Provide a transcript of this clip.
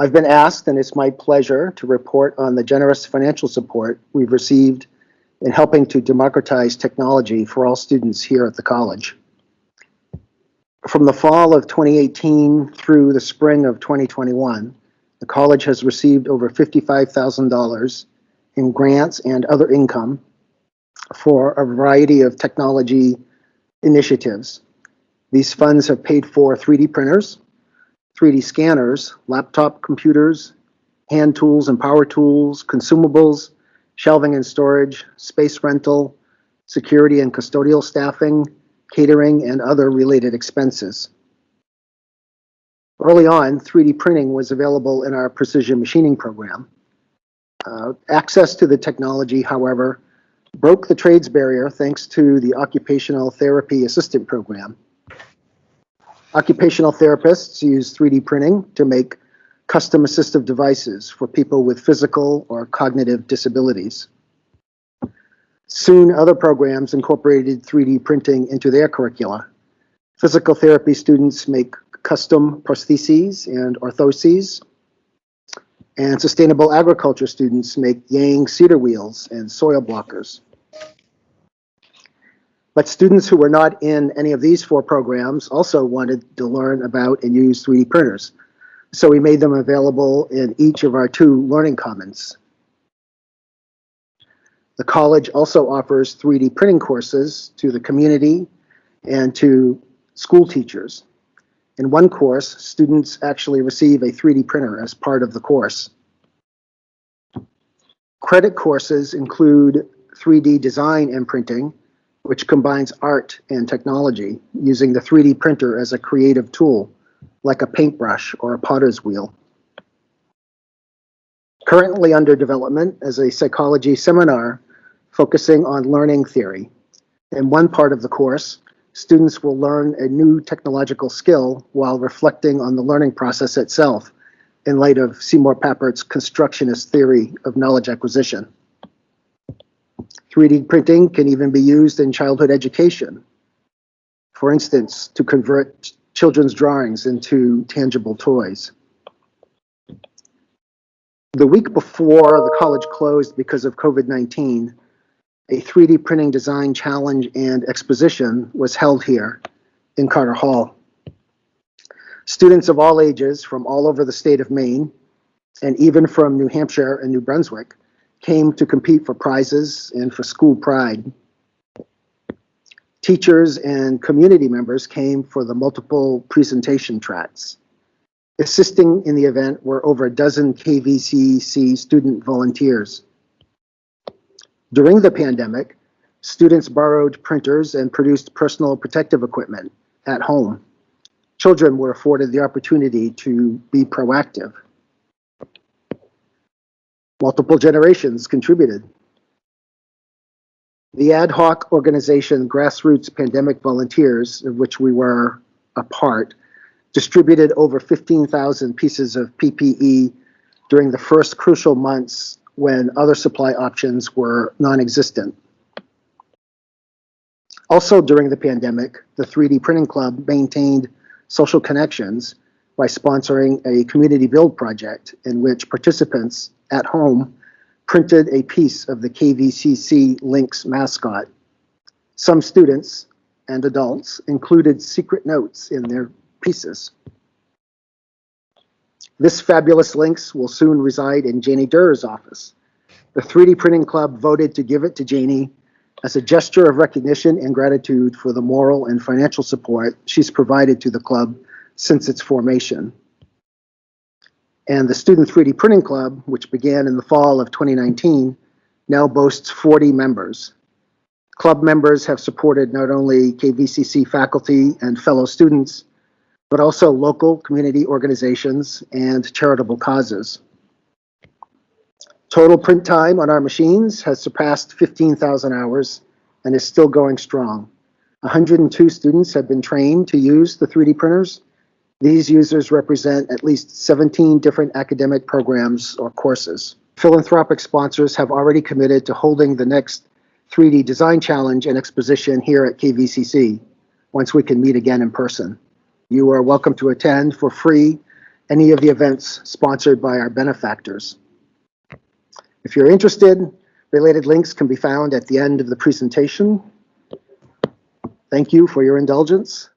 I've been asked, and it's my pleasure, to report on the generous financial support we've received in helping to democratize technology for all students here at the college. From the fall of 2018 through the spring of 2021, the college has received over $55,000 in grants and other income for a variety of technology initiatives. These funds have paid for 3D printers, 3D scanners, laptop computers, hand tools and power tools, consumables, shelving and storage, space rental, security and custodial staffing, catering, and other related expenses. Early on, 3D printing was available in our precision machining program. Access to the technology, however, broke the trades barrier thanks to the Occupational Therapy Assistant Program. Occupational therapists use 3D printing to make custom assistive devices for people with physical or cognitive disabilities. Soon, other programs incorporated 3D printing into their curricula. Physical therapy students make custom prostheses and orthoses, and sustainable agriculture students make Yang cedar wheels and soil blockers. But students who were not in any of these 4 programs also wanted to learn about and use 3D printers, so we made them available in each of our 2 learning commons. The college also offers 3D printing courses to the community and to school teachers. In one course, students actually receive a 3D printer as part of the course. Credit courses include 3D design and printing, which combines art and technology, using the 3D printer as a creative tool, like a paintbrush or a potter's wheel. Currently under development is a psychology seminar focusing on learning theory. In one part of the course, students will learn a new technological skill while reflecting on the learning process itself in light of Seymour Papert's constructionist theory of knowledge acquisition. 3D printing can even be used in childhood education. For instance, to convert children's drawings into tangible toys. The week before the college closed because of COVID-19, a 3D printing design challenge and exposition was held here in Carter Hall. Students of all ages from all over the state of Maine, and even from New Hampshire and New Brunswick, came to compete for prizes and for school pride. Teachers and community members came for the multiple presentation tracks. Assisting in the event were over a dozen KVCC student volunteers. During the pandemic, students borrowed printers and produced personal protective equipment at home. Children were afforded the opportunity to be proactive. Multiple generations contributed. The ad hoc organization Grassroots Pandemic Volunteers, of which we were a part, distributed over 15,000 pieces of PPE during the first crucial months when other supply options were non-existent. Also during the pandemic, the 3D Printing Club maintained social connections by sponsoring a community build project in which participants at home printed a piece of the KVCC Lynx mascot. Some students and adults included secret notes in their pieces. This fabulous Lynx will soon reside in Janie Durr's office. The 3D Printing Club voted to give it to Janie as a gesture of recognition and gratitude for the moral and financial support she's provided to the club since its formation. And the Student 3D Printing Club, which began in the fall of 2019, now boasts 40 members. Club members have supported not only KVCC faculty and fellow students, but also local community organizations and charitable causes. Total print time on our machines has surpassed 15,000 hours and is still going strong. 102 students have been trained to use the 3D printers. These users represent at least 17 different academic programs or courses. Philanthropic sponsors have already committed to holding the next 3D Design Challenge and exposition here at KVCC once we can meet again in person. You are welcome to attend for free any of the events sponsored by our benefactors. If you're interested, related links can be found at the end of the presentation. Thank you for your indulgence.